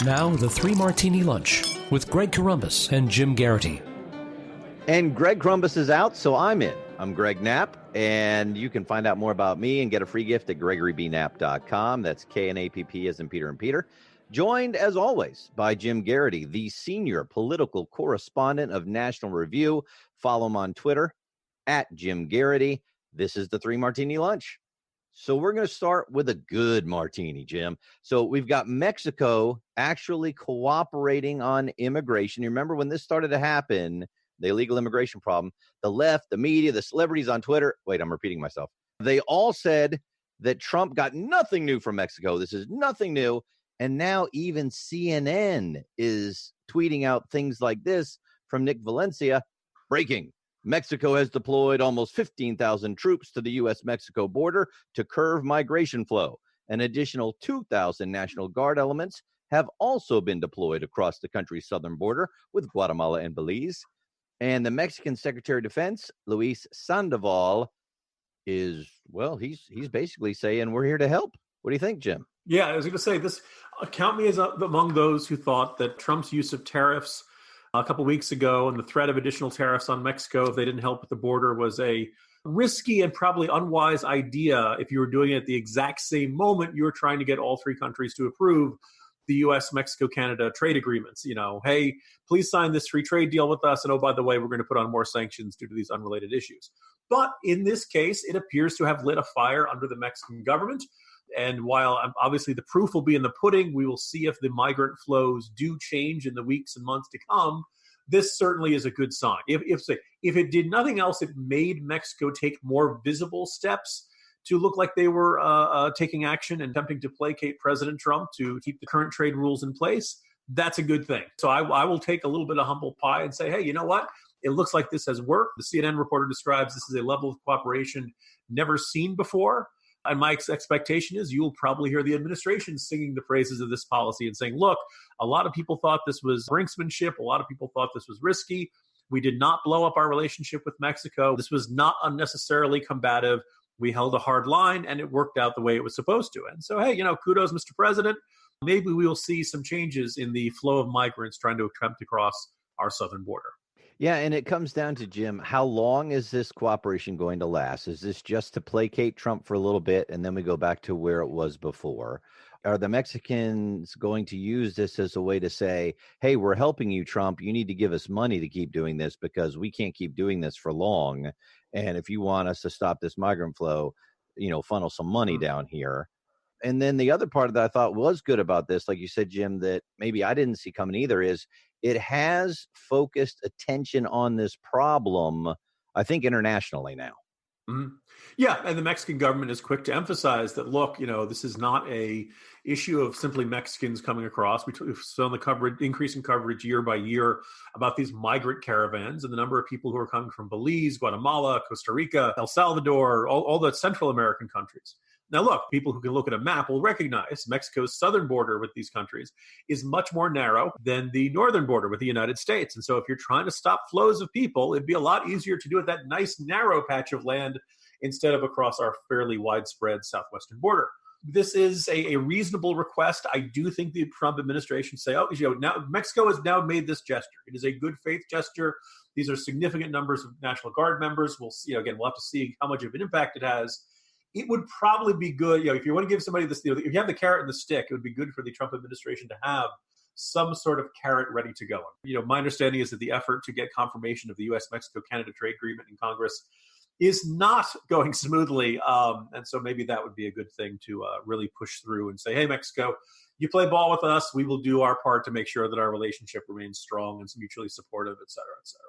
Now, the Three Martini Lunch with Greg Columbus and Jim Geraghty. And Greg Columbus is out, so I'm in. I'm Greg Knapp, and you can find out more about me and get a free gift at GregoryBKnapp.com. That's K-N-A-P-P as in Peter and Peter. Joined, as always, by Jim Geraghty, the senior political correspondent of National Review. Follow him on Twitter, at Jim Geraghty. This is the Three Martini Lunch. So we're going to start with a good martini, Jim. So we've got Mexico actually cooperating on immigration. You remember when this started to happen, the illegal immigration problem, the left, the media, the celebrities on Twitter, wait, I'm repeating myself. They all said that Trump got nothing new from Mexico. This is nothing new. And now even CNN is tweeting out things like this from Nick Valencia. Breaking. Mexico has deployed almost 15,000 troops to the U.S.-Mexico border to curb migration flow. An additional 2,000 National Guard elements have also been deployed across the country's southern border with Guatemala and Belize. And the Mexican Secretary of Defense, Luis Sandoval, is, well, he's basically saying we're here to help. What do you think, Jim? Yeah, I was going to say this. Count me as among those who thought that Trump's use of tariffs a couple weeks ago and the threat of additional tariffs on Mexico, if they didn't help at the border, was a risky and probably unwise idea if you were doing it at the exact same moment you were trying to get all three countries to approve the U.S., Mexico, Canada trade agreements. You know, hey, please sign this free trade deal with us. And oh, by the way, we're going to put on more sanctions due to these unrelated issues. But in this case, it appears to have lit a fire under the Mexican government. And while obviously the proof will be in the pudding, we will see if the migrant flows do change in the weeks and months to come. This certainly is a good sign. If it did nothing else, it made Mexico take more visible steps to look like they were taking action and attempting to placate President Trump to keep the current trade rules in place. That's a good thing. So I will take a little bit of humble pie and say, hey, you know what? It looks like this has worked. The CNN reporter describes this as a level of cooperation never seen before. And my expectation is you'll probably hear the administration singing the praises of this policy and saying, look, a lot of people thought this was brinksmanship. A lot of people thought this was risky. We did not blow up our relationship with Mexico. This was not unnecessarily combative. We held a hard line and it worked out the way it was supposed to. And so, hey, kudos, Mr. President. Maybe we will see some changes in the flow of migrants trying to attempt to cross our southern border. Yeah, and it comes down to, Jim, how long is this cooperation going to last? Is this just to placate Trump for a little bit and then we go back to where it was before? Are the Mexicans going to use this as a way to say, hey, we're helping you, Trump. You need to give us money to keep doing this because we can't keep doing this for long. And if you want us to stop this migrant flow, funnel some money down here. And then the other part that I thought was good about this, like you said, Jim, that maybe I didn't see coming either, is it has focused attention on this problem, I think, internationally now. Mm-hmm. Yeah, and the Mexican government is quick to emphasize that, look, this is not a issue of simply Mexicans coming across. We've shown the coverage, increasing coverage year by year about these migrant caravans and the number of people who are coming from Belize, Guatemala, Costa Rica, El Salvador, all the Central American countries. Now, look, people who can look at a map will recognize Mexico's southern border with these countries is much more narrow than the northern border with the United States. And so if you're trying to stop flows of people, it'd be a lot easier to do it that nice narrow patch of land instead of across our fairly widespread southwestern border. This is a reasonable request. I do think the Trump administration say, now Mexico has now made this gesture. It is a good faith gesture. These are significant numbers of National Guard members. We'll see, again, we'll have to see how much of an impact it has. It would probably be good, if you want to give somebody this, if you have the carrot and the stick, it would be good for the Trump administration to have some sort of carrot ready to go. My understanding is that the effort to get confirmation of the U.S.-Mexico-Canada trade agreement in Congress is not going smoothly. And so maybe that would be a good thing to really push through and say, hey, Mexico, you play ball with us. We will do our part to make sure that our relationship remains strong and mutually supportive, et cetera, et cetera.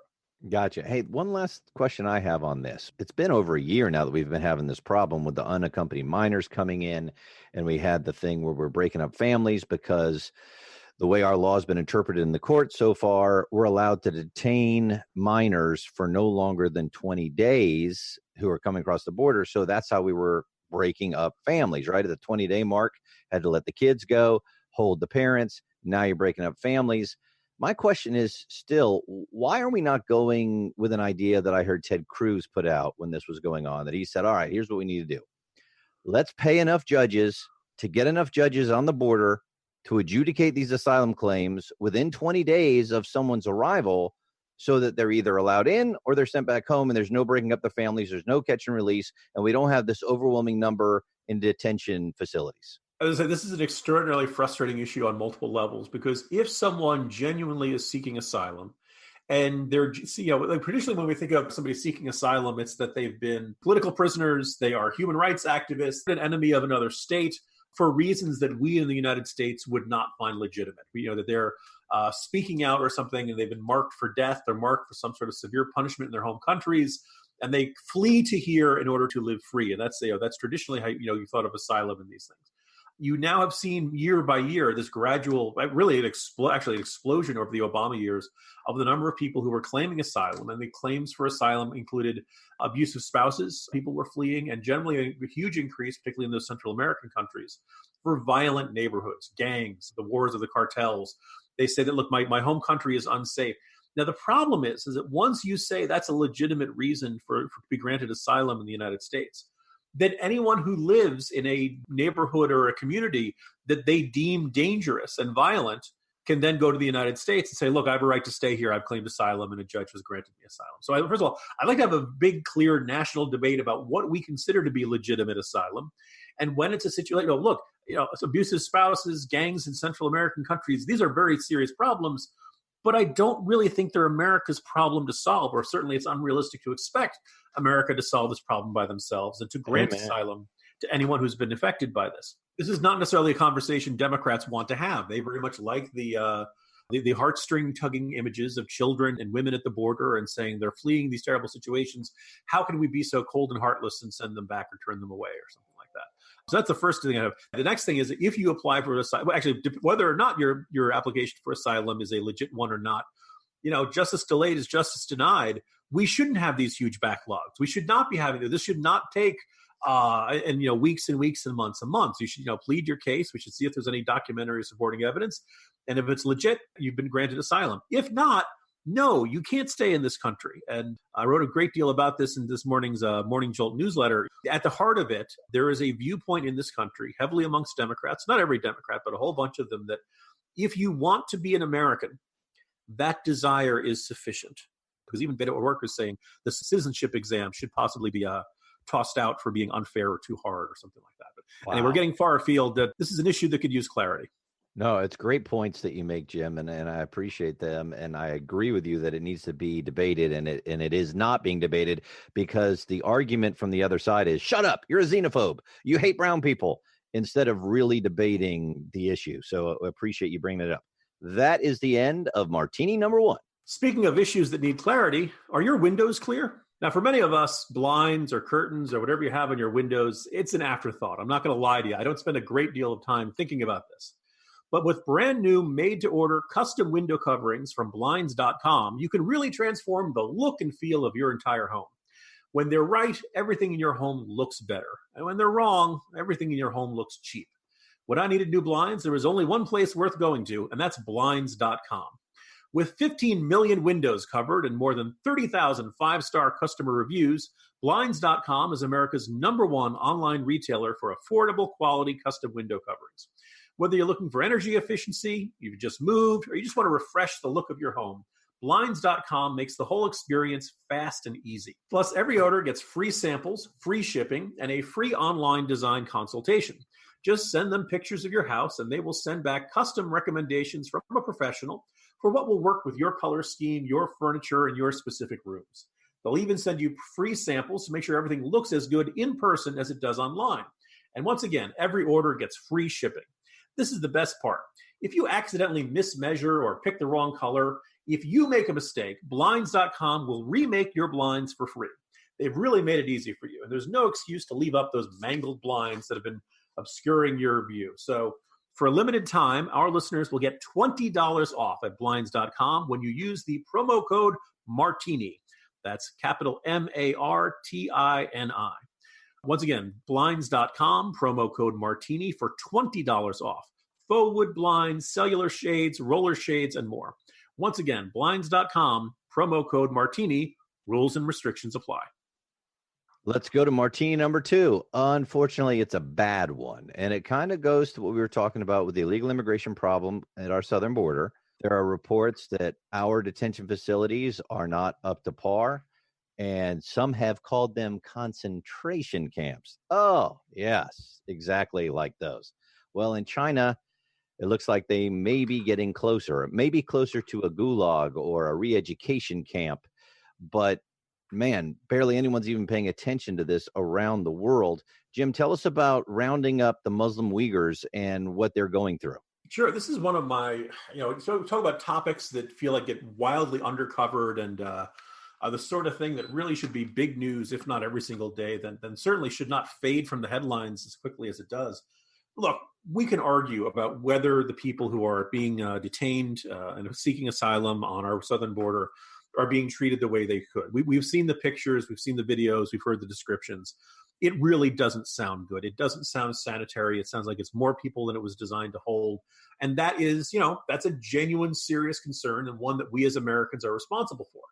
Gotcha. Hey, one last question I have on this. It's been over a year now that we've been having this problem with the unaccompanied minors coming in, and we had the thing where we're breaking up families because the way our law has been interpreted in the court so far, we're allowed to detain minors for no longer than 20 days who are coming across the border. So that's how we were breaking up families, right? At the 20-day mark, had to let the kids go, hold the parents. Now you're breaking up families. My question is still, why are we not going with an idea that I heard Ted Cruz put out when this was going on, that he said, all right, here's what we need to do. Let's pay enough judges to get enough judges on the border to adjudicate these asylum claims within 20 days of someone's arrival so that they're either allowed in or they're sent back home, and there's no breaking up the families, there's no catch and release, and we don't have this overwhelming number in detention facilities. As I say, this is an extraordinarily frustrating issue on multiple levels, because if someone genuinely is seeking asylum, and they're, like traditionally when we think of somebody seeking asylum, it's that they've been political prisoners, they are human rights activists, an enemy of another state for reasons that we in the United States would not find legitimate. That they're speaking out or something, and they've been marked for death, they're marked for some sort of severe punishment in their home countries, and they flee to here in order to live free. And that's traditionally how you thought of asylum in these things. You now have seen year by year this gradual, really an explosion over the Obama years of the number of people who were claiming asylum. And the claims for asylum included abusive spouses. People were fleeing, and generally a huge increase, particularly in those Central American countries, for violent neighborhoods, gangs, the wars of the cartels. They say that, look, my home country is unsafe. Now, the problem is that once you say that's a legitimate reason for to be granted asylum in the United States, that anyone who lives in a neighborhood or a community that they deem dangerous and violent can then go to the United States and say, look, I have a right to stay here. I've claimed asylum, and a judge has granted me asylum. So first of all, I'd like to have a big, clear national debate about what we consider to be legitimate asylum. And when it's a situation, look, abusive spouses, gangs in Central American countries, these are very serious problems. But I don't really think they're America's problem to solve, or certainly it's unrealistic to expect America to solve this problem by themselves and to grant asylum to anyone who's been affected by this. This is not necessarily a conversation Democrats want to have. They very much like the heartstring tugging images of children and women at the border and saying they're fleeing these terrible situations. How can we be so cold and heartless and send them back or turn them away or something like that? So that's the first thing I have. The next thing is that if you apply for asylum, whether or not your application for asylum is a legit one or not, justice delayed is justice denied. We shouldn't have these huge backlogs. We should not be having this. Should not take weeks and weeks and months. You should plead your case. We should see if there's any documentary supporting evidence, and if it's legit, you've been granted asylum. If not, no, you can't stay in this country. And I wrote a great deal about this in this morning's Morning Jolt newsletter. At the heart of it, there is a viewpoint in this country, heavily amongst Democrats, not every Democrat, but a whole bunch of them, that if you want to be an American, that desire is sufficient. Because even Beto O'Rourke is saying the citizenship exam should possibly be tossed out for being unfair or too hard or something like that. But anyway, we're getting far afield. This is an issue that could use clarity. No, it's great points that you make, Jim, and I appreciate them. And I agree with you that it needs to be debated, and it is not being debated because the argument from the other side is, shut up, you're a xenophobe, you hate brown people, instead of really debating the issue. So I appreciate you bringing it up. That is the end of Martini number one. Speaking of issues that need clarity, are your windows clear? Now, for many of us, blinds or curtains or whatever you have on your windows, it's an afterthought. I'm not going to lie to you. I don't spend a great deal of time thinking about this. But with brand new made-to-order custom window coverings from Blinds.com, you can really transform the look and feel of your entire home. When they're right, everything in your home looks better. And when they're wrong, everything in your home looks cheap. When I needed new blinds, there was only one place worth going to, and that's Blinds.com. With 15 million windows covered and more than 30,000 five-star customer reviews, Blinds.com is America's #1 online retailer for affordable quality custom window coverings. Whether you're looking for energy efficiency, you've just moved, or you just want to refresh the look of your home, Blinds.com makes the whole experience fast and easy. Plus, every order gets free samples, free shipping, and a free online design consultation. Just send them pictures of your house, and they will send back custom recommendations from a professional for what will work with your color scheme, your furniture, and your specific rooms. They'll even send you free samples to make sure everything looks as good in person as it does online. And once again, every order gets free shipping. This is the best part. If you accidentally mismeasure or pick the wrong color, if you make a mistake, Blinds.com will remake your blinds for free. They've really made it easy for you, and there's no excuse to leave up those mangled blinds that have been obscuring your view. So for a limited time, our listeners will get $20 off at Blinds.com when you use the promo code Martini. That's capital MARTINI. Once again, Blinds.com, promo code Martini for $20 off. Faux wood blinds, cellular shades, roller shades, and more. Once again, Blinds.com, promo code Martini. Rules and restrictions apply. Let's go to martini number 2. Unfortunately, it's a bad one. And it kind of goes to what we were talking about with the illegal immigration problem at our southern border. There are reports that our detention facilities are not up to par, and some have called them concentration camps. Oh, yes, exactly like those. Well, in China, it looks like they may be getting closer, maybe closer to a gulag or a re-education camp. But man, barely anyone's even paying attention to this around the world. Jim, tell us about rounding up the Muslim Uyghurs and what they're going through. Sure. This is one of my, so talk about topics that feel like get wildly undercovered and the sort of thing that really should be big news, if not every single day, then certainly should not fade from the headlines as quickly as it does. Look, we can argue about whether the people who are being detained and seeking asylum on our southern border are being treated the way they could. We've seen the pictures, we've seen the videos, we've heard the descriptions. It really doesn't sound good. It doesn't sound sanitary. It sounds like it's more people than it was designed to hold. And that is, that's a genuine, serious concern and one that we as Americans are responsible for.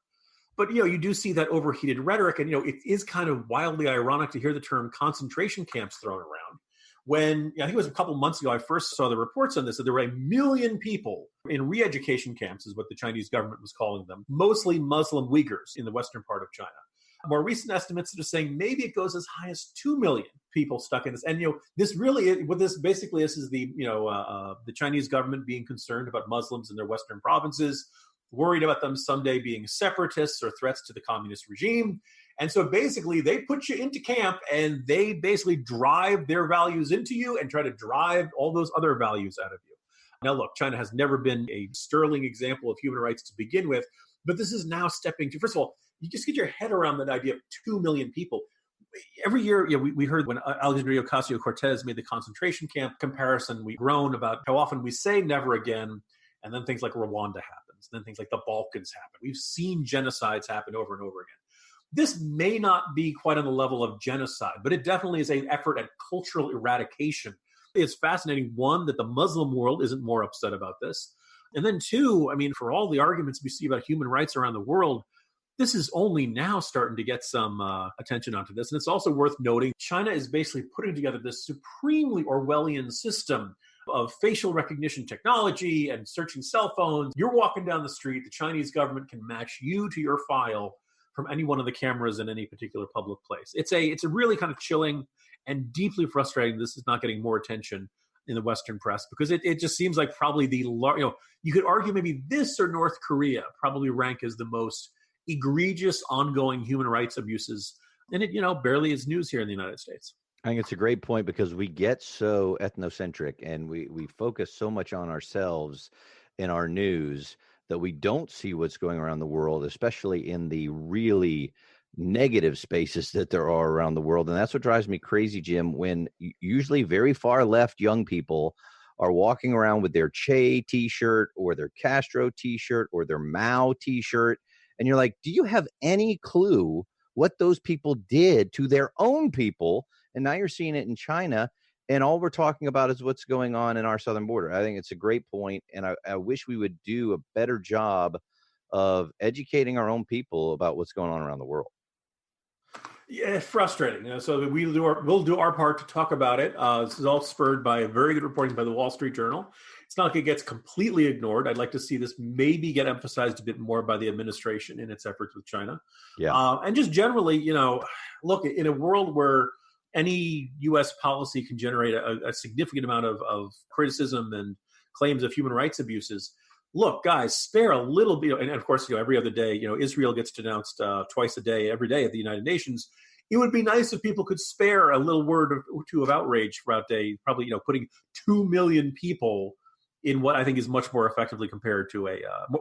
But, you do see that overheated rhetoric. And, it is kind of wildly ironic to hear the term concentration camps thrown around. When I think it was a couple months ago, I first saw the reports on this, that there were 1 million people in re-education camps, is what the Chinese government was calling them, mostly Muslim Uyghurs in the western part of China. More recent estimates are saying maybe it goes as high as 2 million people stuck in this. And, this really, what this basically is the Chinese government being concerned about Muslims in their western provinces, worried about them someday being separatists or threats to the communist regime. And so basically they put you into camp and they basically drive their values into you and try to drive all those other values out of you. Now, look, China has never been a sterling example of human rights to begin with, but this is now stepping to, first of all, you just get your head around that idea of 2 million people. Every year, we heard when Alexandria Ocasio-Cortez made the concentration camp comparison, we groan about how often we say never again, and then things like Rwanda happens, then things like the Balkans happen. We've seen genocides happen over and over again. This may not be quite on the level of genocide, but it definitely is an effort at cultural eradication. It's fascinating, one, that the Muslim world isn't more upset about this. And then two, for all the arguments we see about human rights around the world, this is only now starting to get some attention onto this. And it's also worth noting, China is basically putting together this supremely Orwellian system of facial recognition technology and searching cell phones. You're walking down the street, the Chinese government can match you to your file from any one of the cameras in any particular public place. It's a really kind of chilling and deeply frustrating this is not getting more attention in the Western press, because it just seems like probably you could argue maybe this or North Korea probably rank as the most egregious ongoing human rights abuses. And it, barely is news here in the United States. I think it's a great point, because we get so ethnocentric and we focus so much on ourselves in our news that we don't see what's going around the world, especially in the really negative spaces that there are around the world. And that's what drives me crazy, Jim, when usually very far left young people are walking around with their Che t-shirt or their Castro t-shirt or their Mao t-shirt. And you're like, do you have any clue what those people did to their own people? And now you're seeing it in China. And all we're talking about is what's going on in our southern border. I think it's a great point, and I wish we would do a better job of educating our own people about what's going on around the world. Yeah, it's frustrating. So we'll do our part to talk about it. This is all spurred by very good reporting by the Wall Street Journal. It's not like it gets completely ignored. I'd like to see this maybe get emphasized a bit more by the administration in its efforts with China. Yeah. And just generally, look, in a world where any U.S. policy can generate a significant amount of criticism and claims of human rights abuses. Look, guys, spare a little bit. And of course, every other day, Israel gets denounced twice a day, every day at the United Nations. It would be nice if people could spare a little word or two of outrage throughout day, probably, putting 2 million people in what I think is much more effectively compared to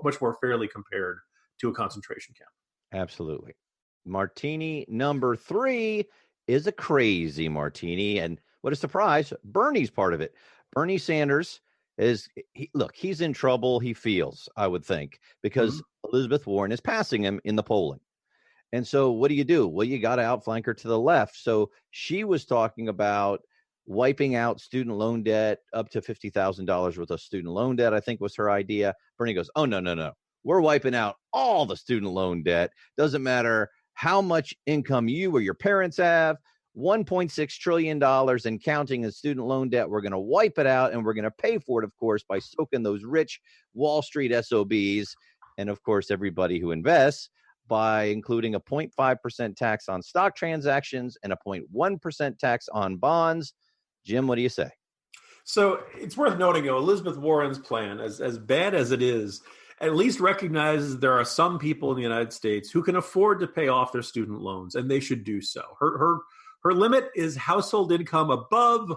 much more fairly compared to a concentration camp. Absolutely. Martini number 3 is a crazy martini. And what a surprise, Bernie's part of it. Bernie Sanders he's in trouble, he feels, I would think, because Elizabeth Warren is passing him in the polling. And so what do? Well, you got to outflank her to the left. So she was talking about wiping out student loan debt, up to $50,000 worth of student loan debt, I think was her idea. Bernie goes, oh, no. We're wiping out all the student loan debt. Doesn't matter how much income you or your parents have. $1.6 trillion and counting in student loan debt. We're going to wipe it out, and we're going to pay for it, of course, by soaking those rich Wall Street SOBs. And, of course, everybody who invests by including a 0.5% tax on stock transactions and a 0.1% tax on bonds. Jim, what do you say? So it's worth noting, Elizabeth Warren's plan, as bad as it is, at least recognizes there are some people in the United States who can afford to pay off their student loans, and they should do so. Her limit is household income above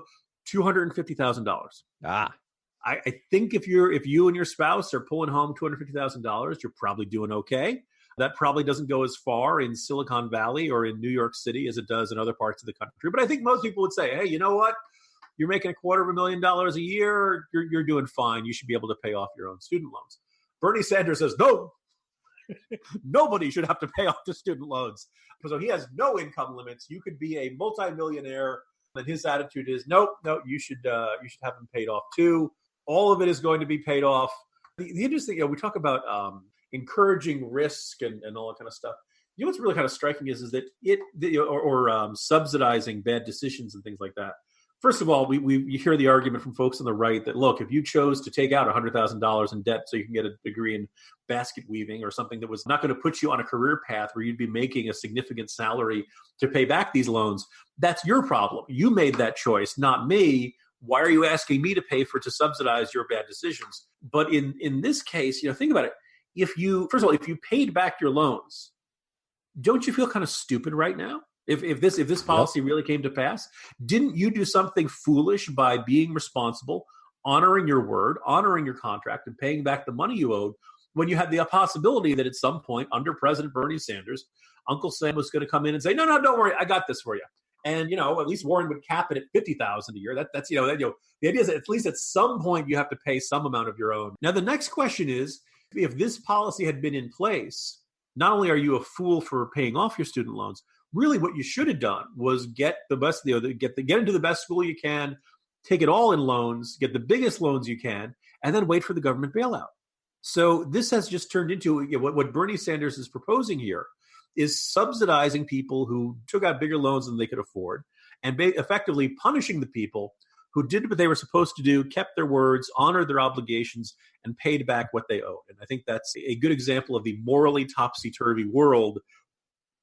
$250,000. I think if you and your spouse are pulling home $250,000, you're probably doing okay. That probably doesn't go as far in Silicon Valley or in New York City as it does in other parts of the country. But I think most people would say, hey, you know what? You're making $250,000 a year. You're doing fine. You should be able to pay off your own student loans. Bernie Sanders says, no, nobody should have to pay off the student loans. So he has no income limits. You could be a multimillionaire, and his attitude is, no, you should have them paid off too. All of it is going to be paid off. The interesting, we talk about encouraging risk and all that kind of stuff. What's really kind of striking is that subsidizing bad decisions and things like that. First of all, you hear the argument from folks on the right that, look, if you chose to take out $100,000 in debt so you can get a degree in basket weaving or something that was not going to put you on a career path where you'd be making a significant salary to pay back these loans, that's your problem. You made that choice, not me. Why are you asking me to subsidize your bad decisions? But in this case, think about it. If you paid back your loans, don't you feel kind of stupid right now? If this policy really came to pass, didn't you do something foolish by being responsible, honoring your word, honoring your contract, and paying back the money you owed when you had the possibility that at some point under President Bernie Sanders, Uncle Sam was going to come in and say, no, don't worry, I got this for you. And at least Warren would cap it at $50,000 a year. That's the idea is that at least at some point you have to pay some amount of your own. Now the next question is, if this policy had been in place, not only are you a fool for paying off your student loans, really what you should have done was get the best, get into the best school you can, take it all in loans, get the biggest loans you can, and then wait for the government bailout. So this has just turned into what Bernie Sanders is proposing here is subsidizing people who took out bigger loans than they could afford and effectively punishing the people who did what they were supposed to do, kept their words, honored their obligations, and paid back what they owed. And I think that's a good example of the morally topsy-turvy world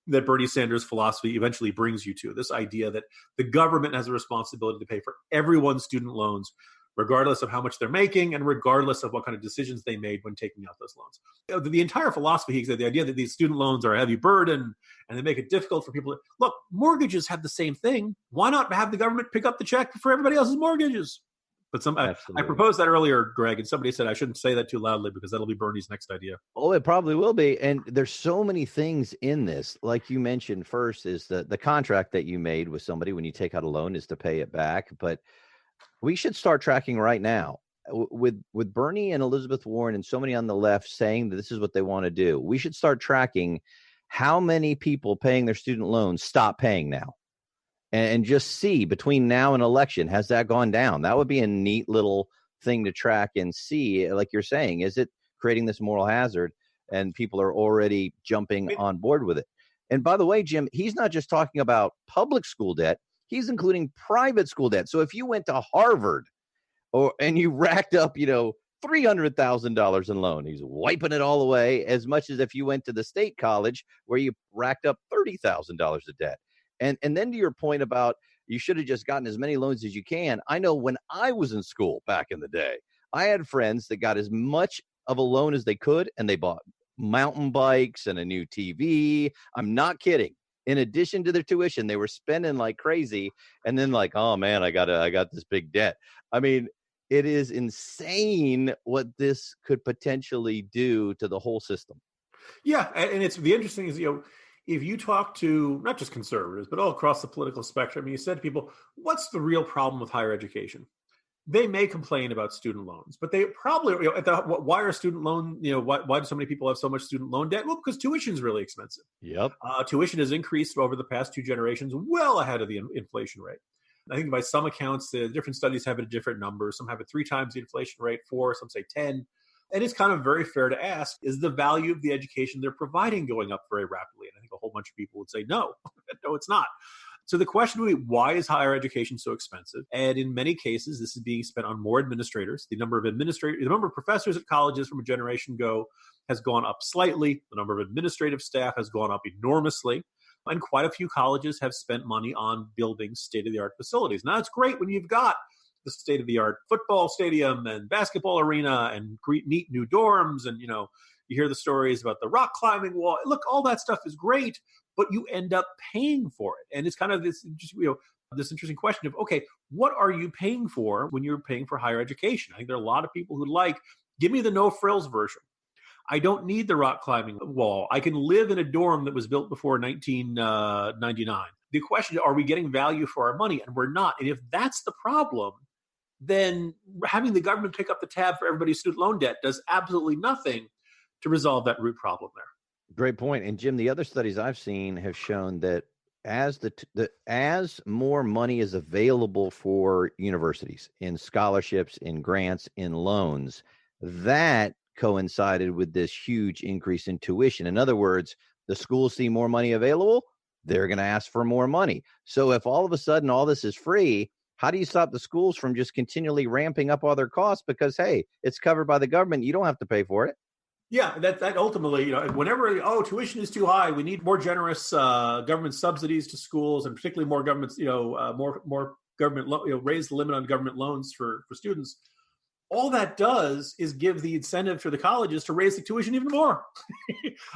that Bernie Sanders' philosophy eventually brings you to. This idea that the government has a responsibility to pay for everyone's student loans, regardless of how much they're making and regardless of what kind of decisions they made when taking out those loans. The entire philosophy, he said, the idea that these student loans are a heavy burden and they make it difficult for people to look, mortgages have the same thing. Why not have the government pick up the check for everybody else's mortgages? But I proposed that earlier, Greg, and somebody said I shouldn't say that too loudly because that'll be Bernie's next idea. Oh, it probably will be. And there's so many things in this. Like you mentioned first is the contract that you made with somebody when you take out a loan is to pay it back. But we should start tracking right now with Bernie and Elizabeth Warren and so many on the left saying that this is what they want to do. We should start tracking how many people paying their student loans stop paying now. And just see between now and election, has that gone down? That would be a neat little thing to track and see, like you're saying, is it creating this moral hazard and people are already jumping on board with it? And by the way, Jim, he's not just talking about public school debt. He's including private school debt. So if you went to Harvard and you racked up, $300,000 in loan, he's wiping it all away, as much as if you went to the state college where you racked up $30,000 of debt. And then to your point about you should have just gotten as many loans as you can. I know when I was in school back in the day, I had friends that got as much of a loan as they could, and they bought mountain bikes and a new TV. I'm not kidding. In addition to their tuition, they were spending like crazy. And then like, oh man, I got this big debt. I mean, it is insane what this could potentially do to the whole system. Yeah. And it's the interesting is, if you talk to not just conservatives, but all across the political spectrum, you said to people, what's the real problem with higher education? They may complain about student loans, but they probably, why are student loan, why do so many people have so much student loan debt? Well, because tuition is really expensive. Yep. Tuition has increased over the past two generations, well ahead of the inflation rate. I think by some accounts, the different studies have a different number. Some have it 3 times the inflation rate, 4, some say 10. And it's kind of very fair to ask, is the value of the education they're providing going up very rapidly? And I think a whole bunch of people would say, no, no, it's not. So the question would be, why is higher education so expensive? And in many cases, this is being spent on more administrators. The number of professors at colleges from a generation ago has gone up slightly. The number of administrative staff has gone up enormously. And quite a few colleges have spent money on building state-of-the-art facilities. Now, it's great when you've got the state-of-the-art football stadium and basketball arena and neat new dorms. And, you hear the stories about the rock climbing wall. Look, all that stuff is great, but you end up paying for it. And it's kind of this interesting question of, okay, what are you paying for when you're paying for higher education? I think there are a lot of people who give me the no frills version. I don't need the rock climbing wall. I can live in a dorm that was built before 1999. The question, are we getting value for our money? And we're not. And if that's the problem, then having the government pick up the tab for everybody's student loan debt does absolutely nothing to resolve that root problem there. Great point. And Jim, the other studies I've seen have shown that as more money is available for universities in scholarships, in grants, in loans, that coincided with this huge increase in tuition. In other words, the schools see more money available, they're going to ask for more money. So if all of a sudden all this is free, how do you stop the schools from just continually ramping up all their costs? Because, hey, it's covered by the government. You don't have to pay for it. Yeah, that ultimately, whenever, tuition is too high, we need more generous government subsidies to schools, and particularly more government, more government, raise the limit on government loans for students. All that does is give the incentive for the colleges to raise the tuition even more.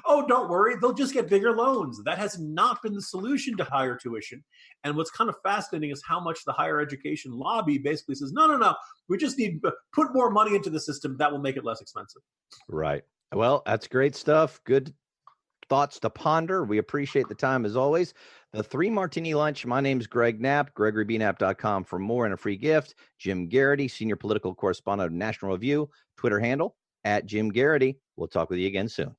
Oh, don't worry, they'll just get bigger loans. That has not been the solution to higher tuition. And what's kind of fascinating is how much the higher education lobby basically says, no, we just need to put more money into the system. That will make it less expensive. Right. Well, that's great stuff. Good thoughts to ponder. We appreciate the time as always. The 3 Martini Lunch. My name's Greg Knapp, GregoryBKnapp.com for more and a free gift. Jim Geraghty, Senior Political Correspondent of National Review, Twitter handle @Jim Geraghty. We'll talk with you again soon.